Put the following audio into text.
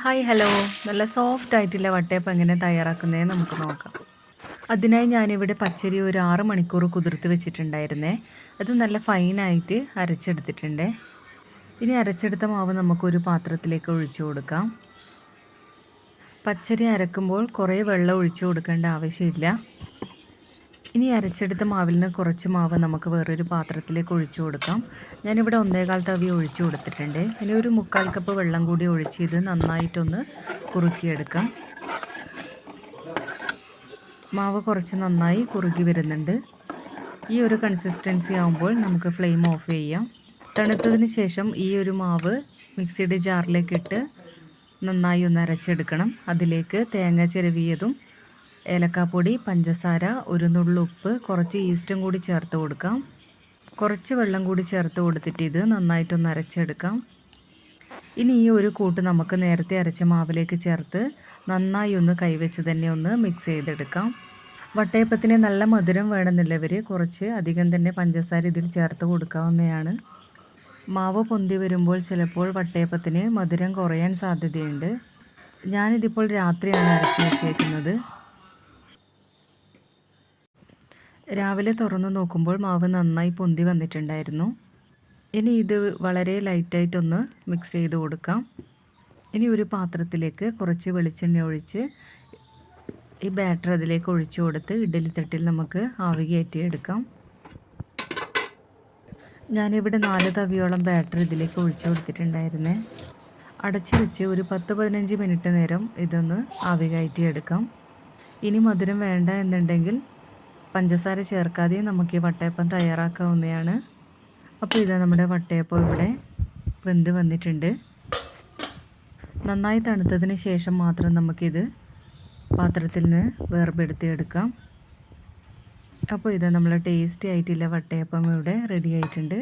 Hi hello, നല്ല soft ആയിട്ടുള്ള വട്ടയപ്പം എങ്ങനെ തയ്യാറാക്കുന്നതെന്ന് നമുക്ക് നോക്കാം. അതിനായി ഞാനിവിടെ പച്ചരി ഒരു 6 മണിക്കൂർ കുതിർത്ത് വെച്ചിട്ടുണ്ടായിരുന്നേ. അത് നല്ല ഫൈനായിട്ട് അരച്ചെടുത്തിട്ടുണ്ട്. ഇനി അരച്ചെടുത്ത മാവ് നമുക്കൊരു പാത്രത്തിലേക്ക് ഒഴിച്ചു കൊടുക്കാം. പച്ചരി അരക്കുമ്പോൾ കുറേ വെള്ളം ഒഴിച്ചു കൊടുക്കേണ്ട ആവശ്യമില്ല. ഇനി അരച്ചെടുത്ത മാവിൽ നിന്ന് കുറച്ച് മാവ് നമുക്ക് വേറൊരു പാത്രത്തിലേക്ക് ഒഴിച്ചു കൊടുക്കാം. ഞാനിവിടെ 1/4 തവി ഒഴിച്ചു കൊടുത്തിട്ടുണ്ട്. ഇനി ഒരു 3/4 കപ്പ് വെള്ളം കൂടി ഒഴിച്ച് ഇത് നന്നായിട്ടൊന്ന് കുറുക്കിയെടുക്കാം. മാവ് കുറച്ച് നന്നായി കുറുകി വരുന്നുണ്ട്. ഈ ഒരു കൺസിസ്റ്റൻസി ആകുമ്പോൾ നമുക്ക് ഫ്ലെയിം ഓഫ് ചെയ്യാം. തണുത്തതിന് ശേഷം ഈ ഒരു മാവ് മിക്സിയുടെ ജാറിലേക്ക് ഇട്ട് നന്നായി ഒന്ന് അരച്ചെടുക്കണം. അതിലേക്ക് തേങ്ങ ചിരവിയതും ഏലക്കാപ്പൊടി, പഞ്ചസാര, ഒരു നുള്ളുപ്പ്, കുറച്ച് ഈസ്റ്റും കൂടി ചേർത്ത് കൊടുക്കാം. കുറച്ച് വെള്ളം കൂടി ചേർത്ത് കൊടുത്തിട്ട് ഇത് നന്നായിട്ടൊന്ന് അരച്ചെടുക്കാം. ഇനി ഈ ഒരു കൂട്ട് നമുക്ക് നേരത്തെ അരച്ച മാവിലേക്ക് ചേർത്ത് നന്നായി ഒന്ന് കൈവച്ച് തന്നെ ഒന്ന് മിക്സ് ചെയ്തെടുക്കാം. വട്ടയപ്പത്തിന് നല്ല മധുരം വേണമെന്നുള്ളവർ കുറച്ച് അധികം തന്നെ പഞ്ചസാര ഇതിൽ ചേർത്ത് കൊടുക്കാവുന്നതാണ്. മാവ് പൊന്തി വരുമ്പോൾ ചിലപ്പോൾ വട്ടയപ്പത്തിന് മധുരം കുറയാൻ സാധ്യതയുണ്ട്. ഞാനിതിപ്പോൾ രാത്രിയാണ് അരച്ച് വെച്ചേക്കുന്നത്. രാവിലെ തുറന്ന് നോക്കുമ്പോൾ മാവ് നന്നായി പൊന്തി വന്നിട്ടുണ്ടായിരുന്നു. ഇനി ഇത് വളരെ ലൈറ്റായിട്ടൊന്ന് മിക്സ് ചെയ്ത് കൊടുക്കാം. ഇനി ഒരു പാത്രത്തിലേക്ക് കുറച്ച് വെളിച്ചെണ്ണ ഒഴിച്ച് ഈ ബാറ്റർ അതിലേക്ക് ഒഴിച്ചു കൊടുത്ത് ഇഡ്ഡലി തട്ടിൽ നമുക്ക് ആവി കയറ്റിയെടുക്കാം. ഞാനിവിടെ 4 തവിയോളം ബാറ്റർ ഇതിലേക്ക് ഒഴിച്ചു കൊടുത്തിട്ടുണ്ടായിരുന്നേ. അടച്ച് വെച്ച് ഒരു 10-15 മിനിറ്റ് നേരം ഇതൊന്ന് ആവി കയറ്റിയെടുക്കാം. ഇനി മധുരം വേണ്ട എന്നുണ്ടെങ്കിൽ പഞ്ചസാര ചേർക്കാതെ നമുക്ക് ഈ വട്ടയപ്പം തയ്യാറാക്കാവുന്നതാണ്. അപ്പോൾ ഇത് നമ്മുടെ വട്ടയപ്പം ഇവിടെ വെന്ത് വന്നിട്ടുണ്ട്. നന്നായി തണുത്തതിന് ശേഷം മാത്രം നമുക്കിത് പാത്രത്തിൽ നിന്ന് വേർപെടുത്തിയെടുക്കാം. അപ്പോൾ ഇത് നമ്മൾ ടേസ്റ്റി ആയിട്ടുള്ള വട്ടയപ്പം ഇവിടെ റെഡി ആയിട്ടുണ്ട്.